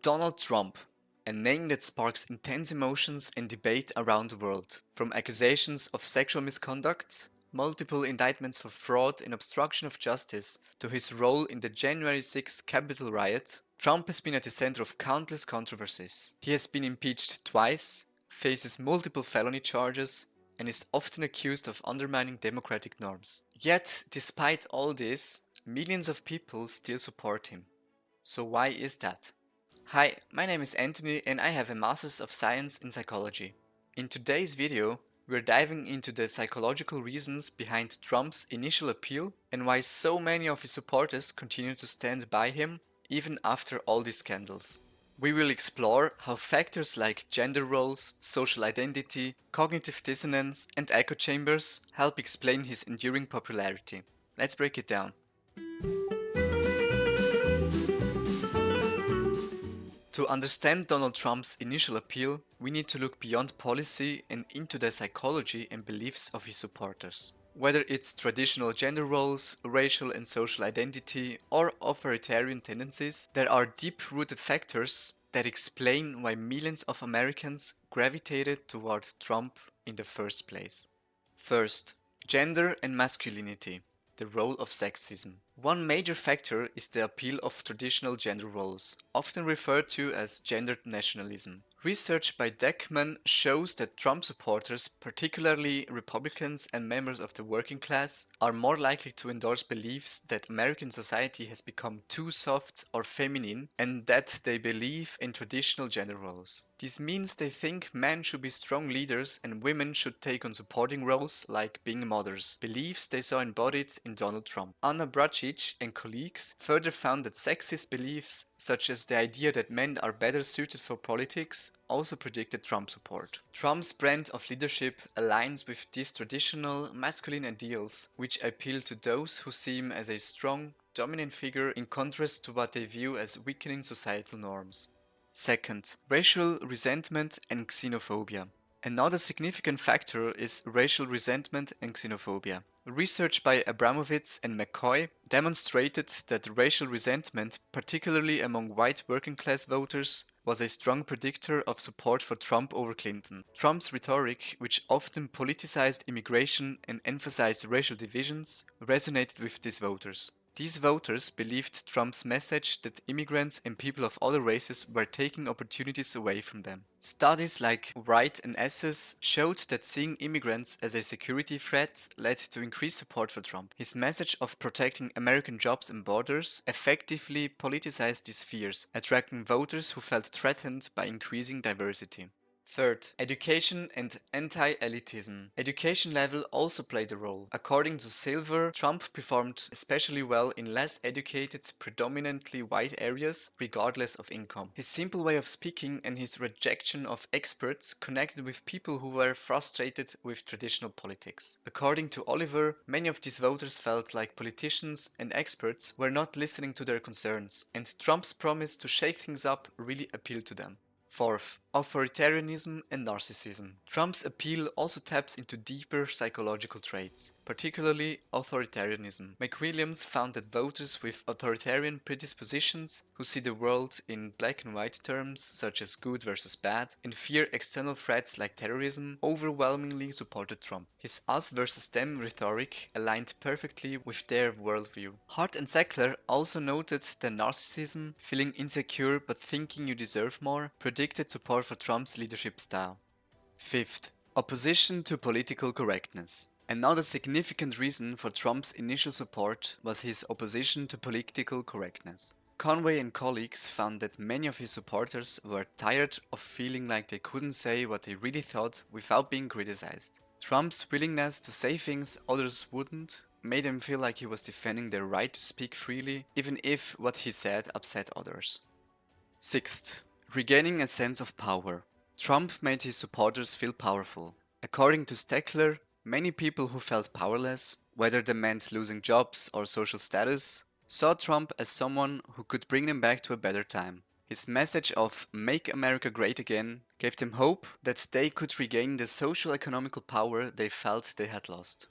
Donald Trump, a name that sparks intense emotions and debate around the world. From accusations of sexual misconduct, multiple indictments for fraud and obstruction of justice, to his role in the January 6th Capitol riot, Trump has been at the center of countless controversies. He has been impeached twice, faces multiple felony charges, and is often accused of undermining democratic norms. Yet, despite all this, millions of people still support him. So why is that? Hi, my name is Anthony and I have a Master's of Science in Psychology. In today's video, we're diving into the psychological reasons behind Trump's initial appeal and why so many of his supporters continue to stand by him even after all these scandals. We will explore how factors like gender roles, social identity, cognitive dissonance, and echo chambers help explain his enduring popularity. Let's break it down. To understand Donald Trump's initial appeal, we need to look beyond policy and into the psychology and beliefs of his supporters. Whether it's traditional gender roles, racial and social identity, or authoritarian tendencies, there are deep-rooted factors that explain why millions of Americans gravitated toward Trump in the first place. First, gender and masculinity, the role of sexism. One major factor is the appeal of traditional gender roles, often referred to as gendered nationalism. Research by Deckman shows that Trump supporters, particularly Republicans and members of the working class, are more likely to endorse beliefs that American society has become too soft or feminine and that they believe in traditional gender roles. This means they think men should be strong leaders and women should take on supporting roles like being mothers, beliefs they saw embodied in Donald Trump. Anna Bracic and colleagues further found that sexist beliefs, such as the idea that men are better suited for politics, also predicted Trump support. Trump's brand of leadership aligns with these traditional masculine ideals, which appeal to those who see him as a strong, dominant figure in contrast to what they view as weakening societal norms. Second, racial resentment and xenophobia. Another significant factor is racial resentment and xenophobia. Research by Abramovitz and McCoy demonstrated that racial resentment, particularly among white working-class voters, was a strong predictor of support for Trump over Clinton. Trump's rhetoric, which often politicized immigration and emphasized racial divisions, resonated with these voters. These voters believed Trump's message that immigrants and people of other races were taking opportunities away from them. Studies like Wright and Esses showed that seeing immigrants as a security threat led to increased support for Trump. His message of protecting American jobs and borders effectively politicized these fears, attracting voters who felt threatened by increasing diversity. Third, education and anti-elitism. Education level also played a role. According to Silver, Trump performed especially well in less educated, predominantly white areas, regardless of income. His simple way of speaking and his rejection of experts connected with people who were frustrated with traditional politics. According to Oliver, many of these voters felt like politicians and experts were not listening to their concerns, and Trump's promise to shake things up really appealed to them. Fourth, authoritarianism and narcissism. Trump's appeal also taps into deeper psychological traits, particularly authoritarianism. McWilliams found that voters with authoritarian predispositions, who see the world in black and white terms such as good versus bad, and fear external threats like terrorism, overwhelmingly supported Trump. His us versus them rhetoric aligned perfectly with their worldview. Hart and Sackler also noted that narcissism, feeling insecure but thinking you deserve more, predicted support for Trump's leadership style. Fifth, opposition to political correctness. Another significant reason for Trump's initial support was his opposition to political correctness. Conway and colleagues found that many of his supporters were tired of feeling like they couldn't say what they really thought without being criticized. Trump's willingness to say things others wouldn't made them feel like he was defending their right to speak freely, even if what he said upset others. Sixth, regaining a sense of power. Trump made his supporters feel powerful. According to Steckler, many people who felt powerless, whether that meant losing jobs or social status, saw Trump as someone who could bring them back to a better time. His message of "Make America Great Again" gave them hope that they could regain the social-economical power they felt they had lost.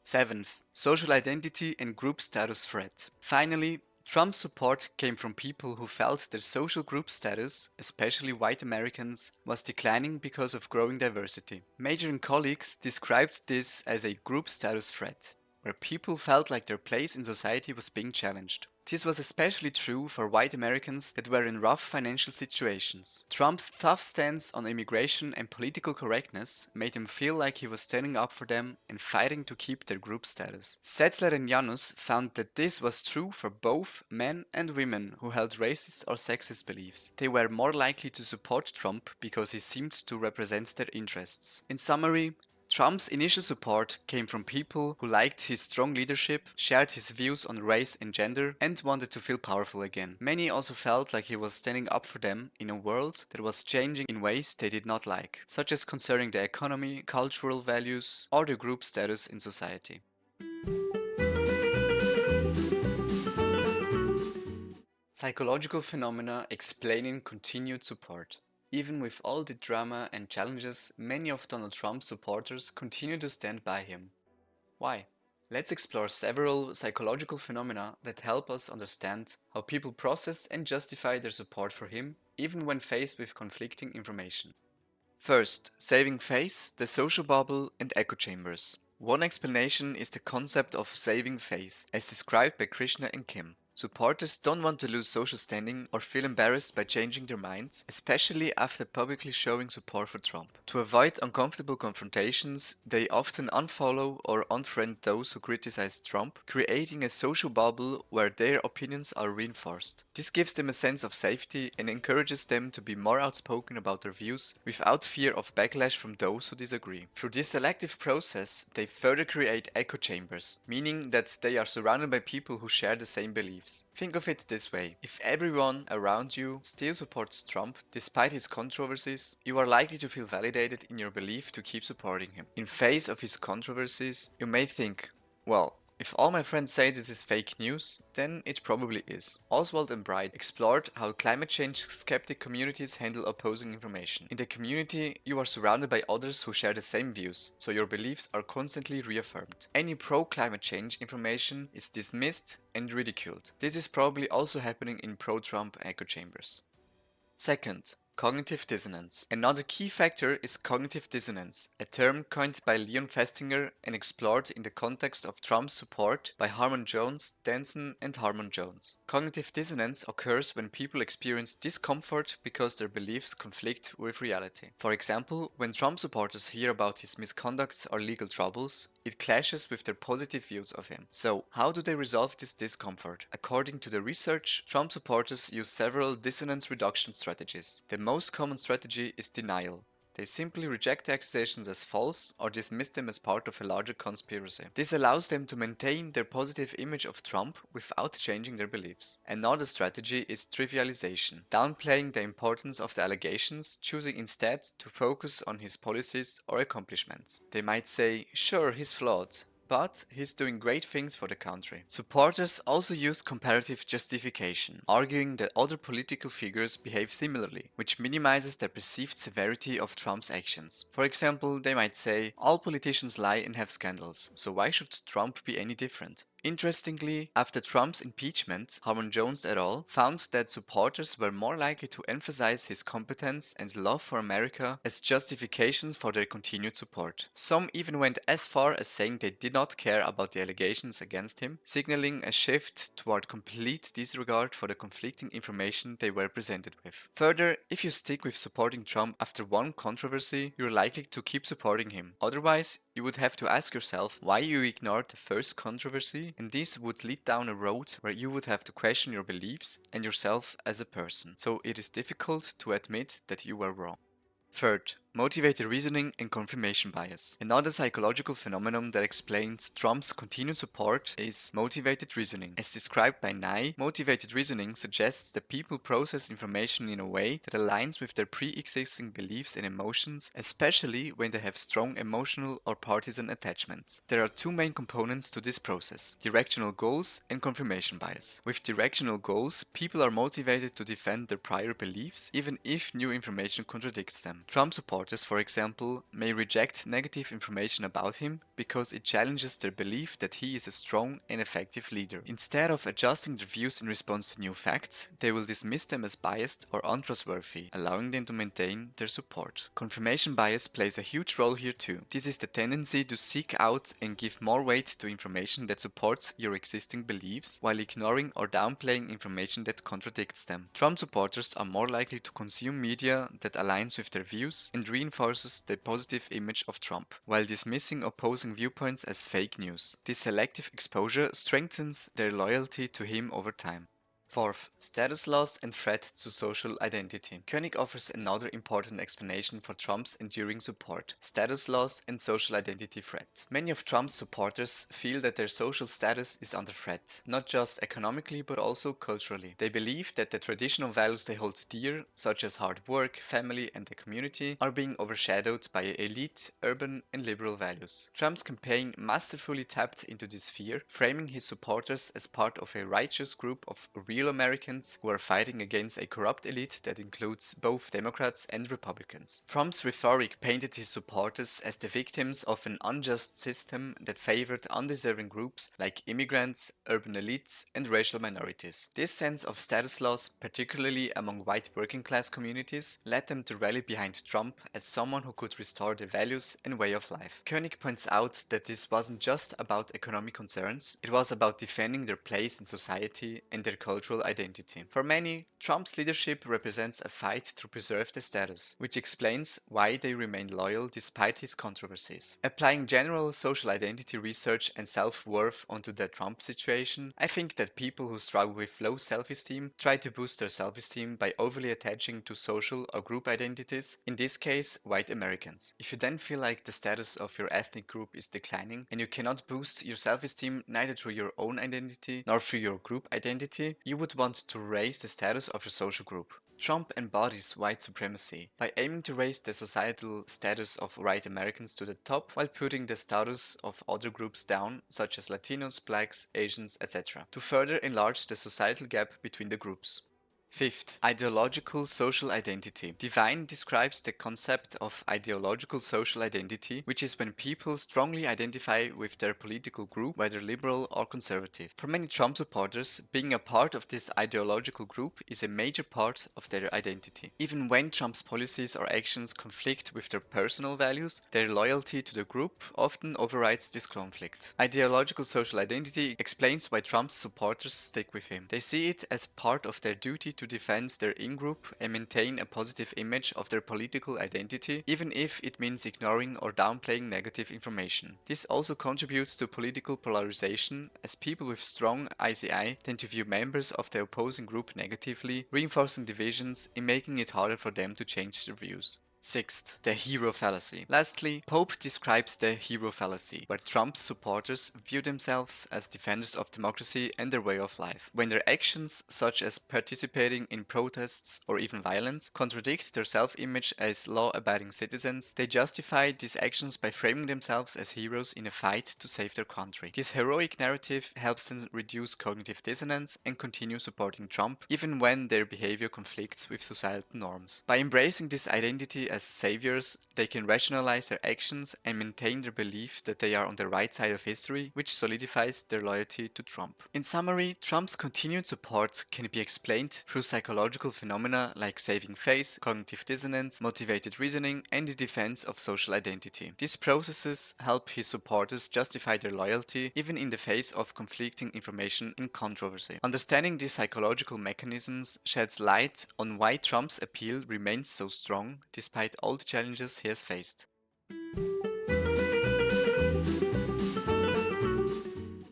Seventh, social identity and group status threat. Finally, Trump's support came from people who felt their social group status, especially white Americans, was declining because of growing diversity. Major and colleagues described this as a group status threat, where people felt like their place in society was being challenged. This was especially true for white Americans that were in rough financial situations. Trump's tough stance on immigration and political correctness made him feel like he was standing up for them and fighting to keep their group status. Setzler and Janus found that this was true for both men and women who held racist or sexist beliefs. They were more likely to support Trump because he seemed to represent their interests. In summary, Trump's initial support came from people who liked his strong leadership, shared his views on race and gender, and wanted to feel powerful again. Many also felt like he was standing up for them in a world that was changing in ways they did not like, such as concerning the economy, cultural values, or the group status in society. Psychological phenomena explaining continued support. Even with all the drama and challenges, many of Donald Trump's supporters continue to stand by him. Why? Let's explore several psychological phenomena that help us understand how people process and justify their support for him, even when faced with conflicting information. First, saving face, the social bubble, and echo chambers. One explanation is the concept of saving face, as described by Krishna and Kim. Supporters don't want to lose social standing or feel embarrassed by changing their minds, especially after publicly showing support for Trump. To avoid uncomfortable confrontations, they often unfollow or unfriend those who criticize Trump, creating a social bubble where their opinions are reinforced. This gives them a sense of safety and encourages them to be more outspoken about their views without fear of backlash from those who disagree. Through this selective process, they further create echo chambers, meaning that they are surrounded by people who share the same beliefs. Think of it this way: if everyone around you still supports Trump despite his controversies, you are likely to feel validated in your belief to keep supporting him. In face of his controversies, you may think, well, if all my friends say this is fake news, then it probably is. Oswald and Bright explored how climate change skeptic communities handle opposing information. In the community, you are surrounded by others who share the same views, so your beliefs are constantly reaffirmed. Any pro-climate change information is dismissed and ridiculed. This is probably also happening in pro-Trump echo chambers. Second, cognitive dissonance. Another key factor is cognitive dissonance, a term coined by Leon Festinger and explored in the context of Trump's support by Harmon Jones, Denson, and Harmon Jones. Cognitive dissonance occurs when people experience discomfort because their beliefs conflict with reality. For example, when Trump supporters hear about his misconduct or legal troubles, it clashes with their positive views of him. So, how do they resolve this discomfort? According to the research, Trump supporters use several dissonance reduction strategies. The most common strategy is denial. They simply reject the accusations as false or dismiss them as part of a larger conspiracy. This allows them to maintain their positive image of Trump without changing their beliefs. Another strategy is trivialization, downplaying the importance of the allegations, choosing instead to focus on his policies or accomplishments. They might say, sure, he's flawed, but he's doing great things for the country. Supporters also use comparative justification, arguing that other political figures behave similarly, which minimizes the perceived severity of Trump's actions. For example, they might say, all politicians lie and have scandals, so why should Trump be any different? Interestingly, after Trump's impeachment, Harmon Jones et al. Found that supporters were more likely to emphasize his competence and love for America as justifications for their continued support. Some even went as far as saying they did not care about the allegations against him, signaling a shift toward complete disregard for the conflicting information they were presented with. Further, if you stick with supporting Trump after one controversy, you're likely to keep supporting him. Otherwise, you would have to ask yourself why you ignored the first controversy, and this would lead down a road where you would have to question your beliefs and yourself as a person. So it is difficult to admit that you were wrong. Third, motivated reasoning and confirmation bias. Another psychological phenomenon that explains Trump's continued support is motivated reasoning. As described by Nye, motivated reasoning suggests that people process information in a way that aligns with their pre-existing beliefs and emotions, especially when they have strong emotional or partisan attachments. There are two main components to this process: directional goals and confirmation bias. With directional goals, people are motivated to defend their prior beliefs, even if new information contradicts them. Trump supporters supporters, for example, may reject negative information about him because it challenges their belief that he is a strong and effective leader. Instead of adjusting their views in response to new facts, they will dismiss them as biased or untrustworthy, allowing them to maintain their support. Confirmation bias plays a huge role here too. This is the tendency to seek out and give more weight to information that supports your existing beliefs while ignoring or downplaying information that contradicts them. Trump supporters are more likely to consume media that aligns with their views and reinforces the positive image of Trump, while dismissing opposing viewpoints as fake news. This selective exposure strengthens their loyalty to him over time. Fourth, status loss and threat to social identity. Koenig offers another important explanation for Trump's enduring support: status loss and social identity threat. Many of Trump's supporters feel that their social status is under threat, not just economically but also culturally. They believe that the traditional values they hold dear, such as hard work, family, and the community, are being overshadowed by elite, urban, and liberal values. Trump's campaign masterfully tapped into this fear, framing his supporters as part of a righteous group of real Americans who are fighting against a corrupt elite that includes both Democrats and Republicans. Trump's rhetoric painted his supporters as the victims of an unjust system that favored undeserving groups like immigrants, urban elites, and racial minorities. This sense of status loss, particularly among white working class communities, led them to rally behind Trump as someone who could restore their values and way of life. Koenig points out that this wasn't just about economic concerns, it was about defending their place in society and their cultural identity. For many, Trump's leadership represents a fight to preserve their status, which explains why they remain loyal despite his controversies. Applying general social identity research and self-worth onto the Trump situation, I think that people who struggle with low self-esteem try to boost their self-esteem by overly attaching to social or group identities, in this case, white Americans. If you then feel like the status of your ethnic group is declining and you cannot boost your self-esteem neither through your own identity nor through your group identity, you would want to raise the status of your social group. Trump embodies white supremacy by aiming to raise the societal status of white Americans to the top while putting the status of other groups down, such as Latinos, blacks, Asians, etc., to further enlarge the societal gap between the groups. Fifth, ideological social identity. Devine describes the concept of ideological social identity, which is when people strongly identify with their political group, whether liberal or conservative. For many Trump supporters, being a part of this ideological group is a major part of their identity. Even when Trump's policies or actions conflict with their personal values, their loyalty to the group often overrides this conflict. Ideological social identity explains why Trump's supporters stick with him. They see it as part of their duty to defend their in-group and maintain a positive image of their political identity, even if it means ignoring or downplaying negative information. This also contributes to political polarization, as people with strong ICI tend to view members of the opposing group negatively, reinforcing divisions and making it harder for them to change their views. Sixth, the hero fallacy. Lastly, Pope describes the hero fallacy, where Trump's supporters view themselves as defenders of democracy and their way of life. When their actions, such as participating in protests or even violence, contradict their self-image as law-abiding citizens, they justify these actions by framing themselves as heroes in a fight to save their country. This heroic narrative helps them reduce cognitive dissonance and continue supporting Trump, even when their behavior conflicts with societal norms. By embracing this identity as saviors, they can rationalize their actions and maintain their belief that they are on the right side of history, which solidifies their loyalty to Trump. In summary, Trump's continued support can be explained through psychological phenomena like saving face, cognitive dissonance, motivated reasoning, and the defense of social identity. These processes help his supporters justify their loyalty even in the face of conflicting information and controversy. Understanding these psychological mechanisms sheds light on why Trump's appeal remains so strong despite all the challenges he has faced.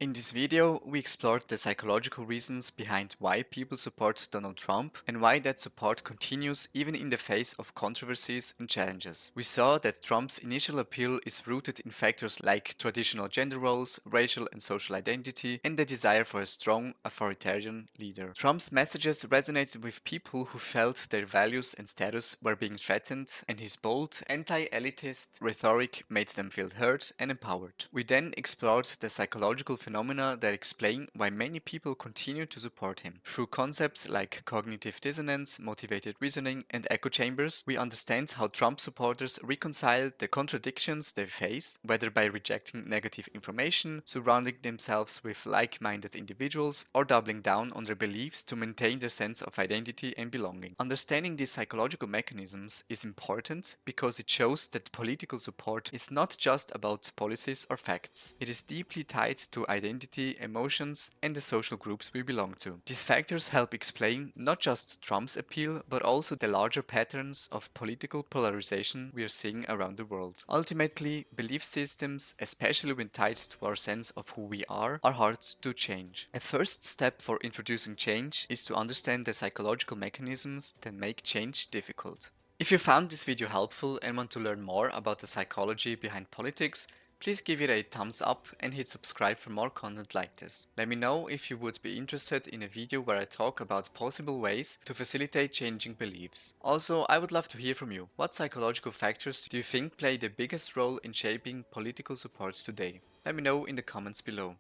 In this video, we explored the psychological reasons behind why people support Donald Trump and why that support continues even in the face of controversies and challenges. We saw that Trump's initial appeal is rooted in factors like traditional gender roles, racial and social identity, and the desire for a strong authoritarian leader. Trump's messages resonated with people who felt their values and status were being threatened, and his bold, anti-elitist rhetoric made them feel heard and empowered. We then explored the psychological phenomena phenomena that explain why many people continue to support him. Through concepts like cognitive dissonance, motivated reasoning, and echo chambers, we understand how Trump supporters reconcile the contradictions they face, whether by rejecting negative information, surrounding themselves with like-minded individuals, or doubling down on their beliefs to maintain their sense of identity and belonging. Understanding these psychological mechanisms is important because it shows that political support is not just about policies or facts. It is deeply tied to identity, emotions, and the social groups we belong to. These factors help explain not just Trump's appeal, but also the larger patterns of political polarization we are seeing around the world. Ultimately, belief systems, especially when tied to our sense of who we are hard to change. A first step for introducing change is to understand the psychological mechanisms that make change difficult. If you found this video helpful and want to learn more about the psychology behind politics, please give it a thumbs up and hit subscribe for more content like this. Let me know if you would be interested in a video where I talk about possible ways to facilitate changing beliefs. Also, I would love to hear from you. What psychological factors do you think play the biggest role in shaping political support today? Let me know in the comments below.